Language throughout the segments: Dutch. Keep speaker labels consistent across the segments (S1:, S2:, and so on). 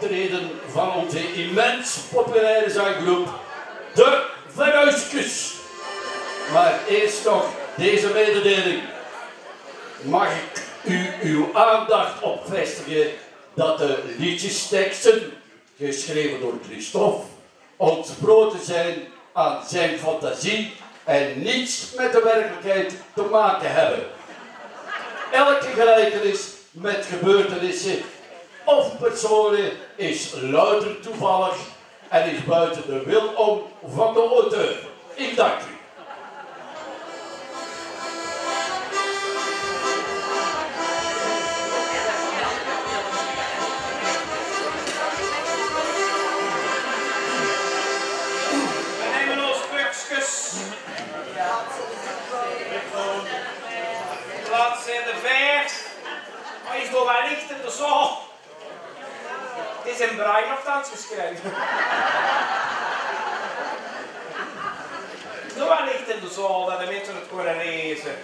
S1: optreden van onze immens populaire zanggroep, de Verhuiskus. Maar eerst nog deze mededeling. Mag ik u uw aandacht op vestigen dat de liedjesteksten, geschreven door Christophe, ontsproten zijn aan zijn fantasie en niets met de werkelijkheid te maken hebben. Elke gelijkenis met gebeurtenissen of personen is louter toevallig en is buiten de wil om van de auteur. Ik dank u.
S2: Plaats in de 5. Maar is door wel licht in de zaal. Het is in Brein nogthans geschreven. Door wel licht in de zaal dat de mensen het kunnen lezen.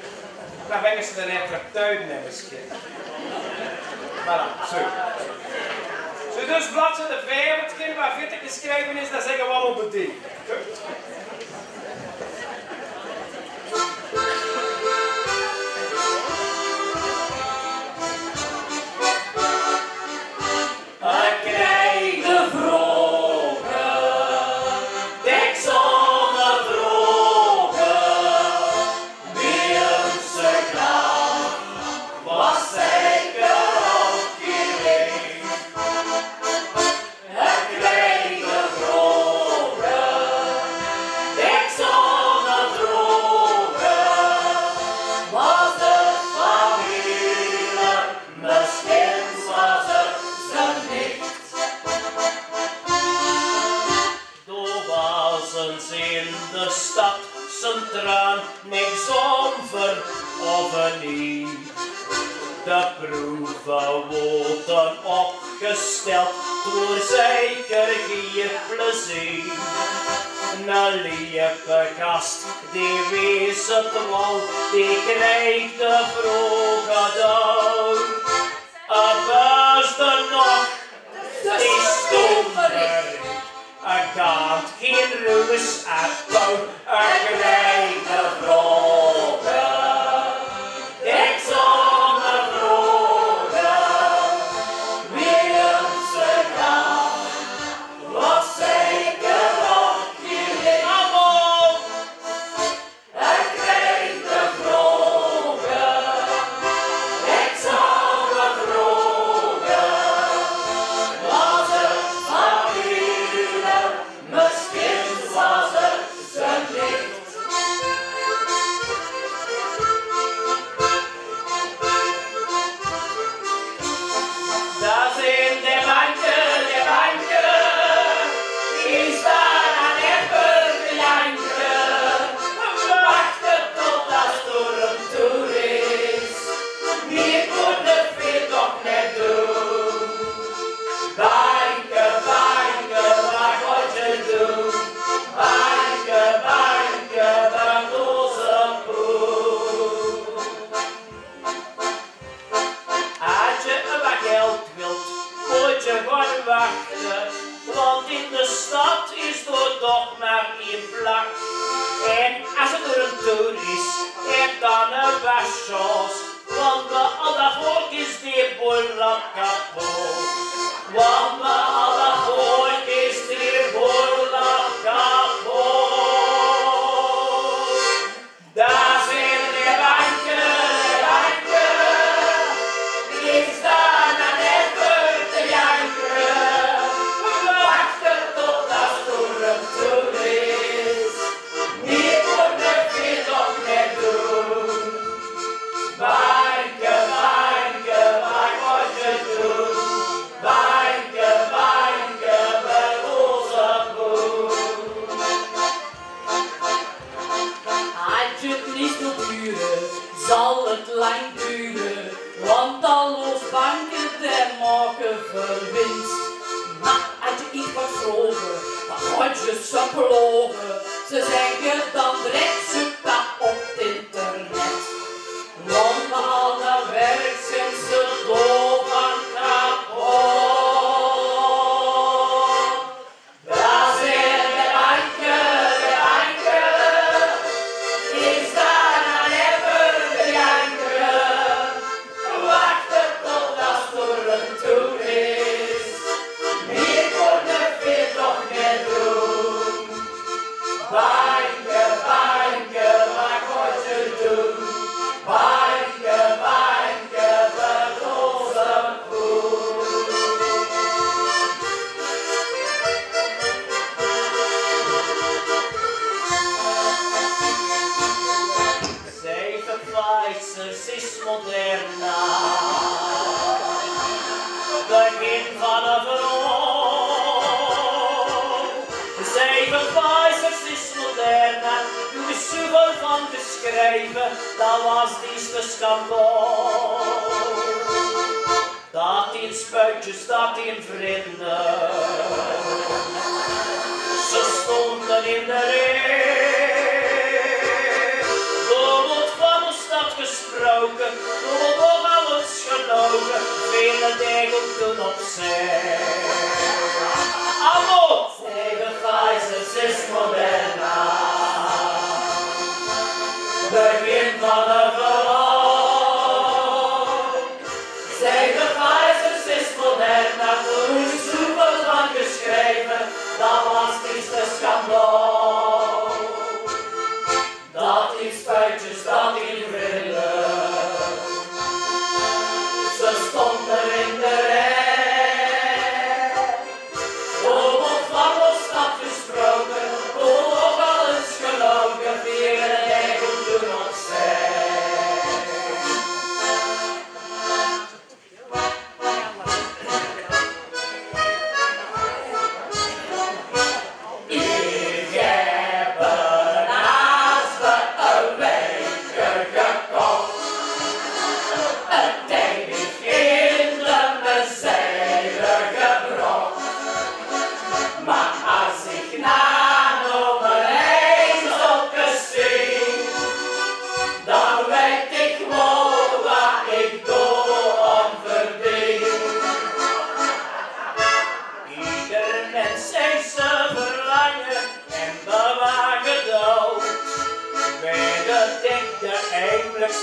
S2: Dan brengen ze er net terug tuin misschien. Voilà, zo. Zo dus bladzijde 5, hetgeen waar verder geschreven is, dat zeggen we al op het ding.
S3: Niks over of niet. De proeven worden opgesteld door zeker geen plezier. Een lieve gast die wees het wel, die krijgt de vroege door. Een beste nog, die stommerik. Ik kan geen rust uitbouwen, ik krijg de vroege. Ik zonder vroege, Willemse gang, was zeker opgeleid. Allemaal, ik krijg de vroege. Ik zonder vroege, was het van Willem, misschien was het zijn licht. Daar zijn de banken, die staan aan even te janken. We wachten tot dat storm toe is, die kunnen veel toch net doen. Banken, wat moet je doen? Banken, van onze poel. Als je wat geld wilt, moet je gewoon wachten. Want in de stad is er toch maar één plak. En als het er een tour is, heb dan een waschchance. Want bij al dat volk is die boel op kapot. Want bij al dat volk is die boel op kapot. Daar zijn de banken, die staan aan even te janken. We wachten tot dat storm toe is, die kunnen veel nog net doen. Banken, wat moet je doen? Banken, bij onze boel.
S4: Als je het niet wilt duren, zal het lang duren, want al los banken te maken verwinst. Maar als je iets wat vroegen, dan gaat je ze belogen. Ze zeggen dan direct zoek op het internet. Want bij alle werk zijn ze dood van kapot.
S3: geschreven, dat was die schandaal. Dat in spuitjes, dat in vrienden, ze stonden in de rij. Door wordt van de stad gesproken, door wordt nog alles gelogen, vele degels doen opzij. Hallo! Tegen Pfizer's is Moderna, begin van de verhaal. Tegen Pfizer's is Moderna, voor uw soepel van geschreven, dat was iets te schandaal. Dat in spuitjes, dat in brillen, ze stonden in de rij.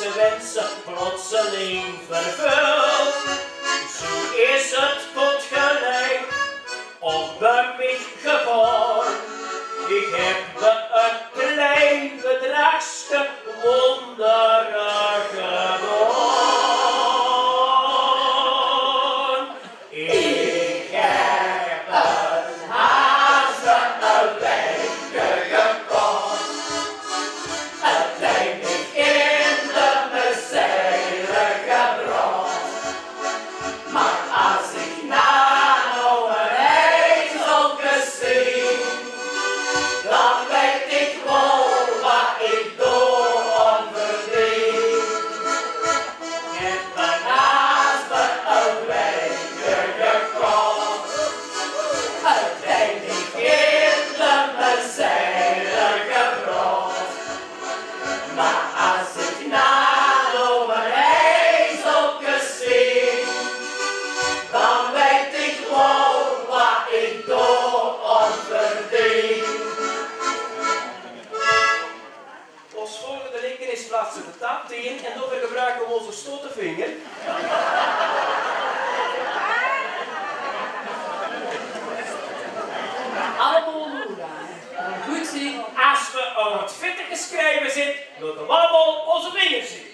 S3: De wensen plotseling vervuld. Zo is het goed gelijk of bij mij gevallen. Ik heb me een klein bedragje wonderen gedaan. Ik heb een haast een weekje gekocht. Het lijkt niet de tap in en dan gebruiken we onze stotenvinger.
S4: Allemaal moeder. Goed zien.
S3: Als we aan het fitte geschreven zitten, moeten we allemaal onze vingers zien.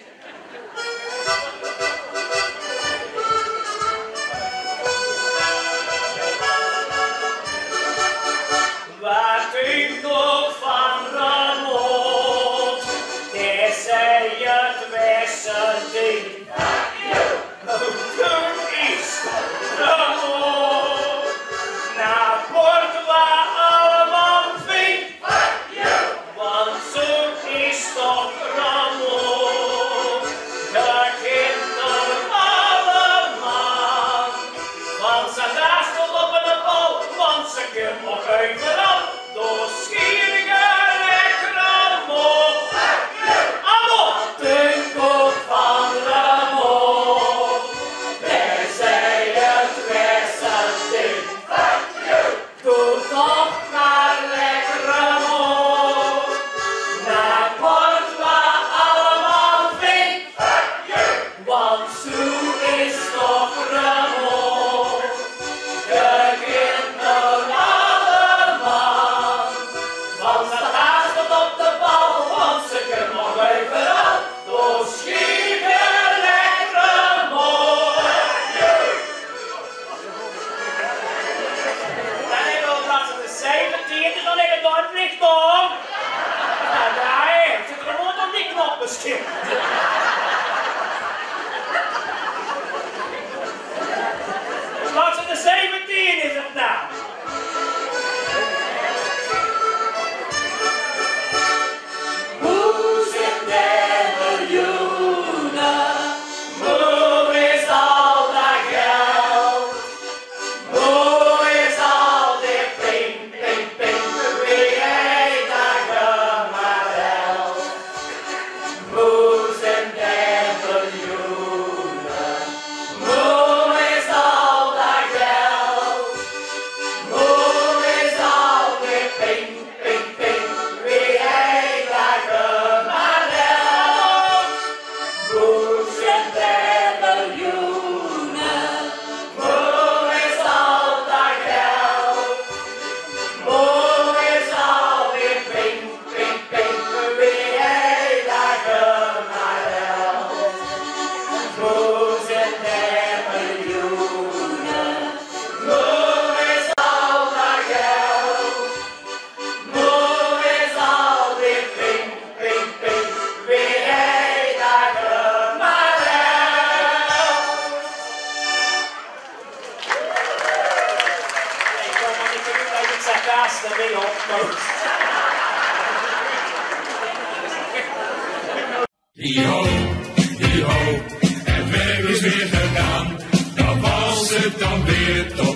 S3: Wat u nog van Ramon, die zei het beste ding. Toen is Ramon, naar bord waar allemaal ving. Want zo is toch Ramon, de kinderen allemaal. Want ze daast op een bal, want ze kunnen nog overal. Door schierige Ramon. Allemaal! Denk op van Ramon. Daar zei het beste ding. Doe toch maar lekker Ramon. Naar bord waar allemaal vindt. Want zo is toch Ramon. De kinderen allemaal.
S2: gasten mee op.
S5: Hi-ho, hi-ho, het werk is weer gedaan. Dat was het dan weer.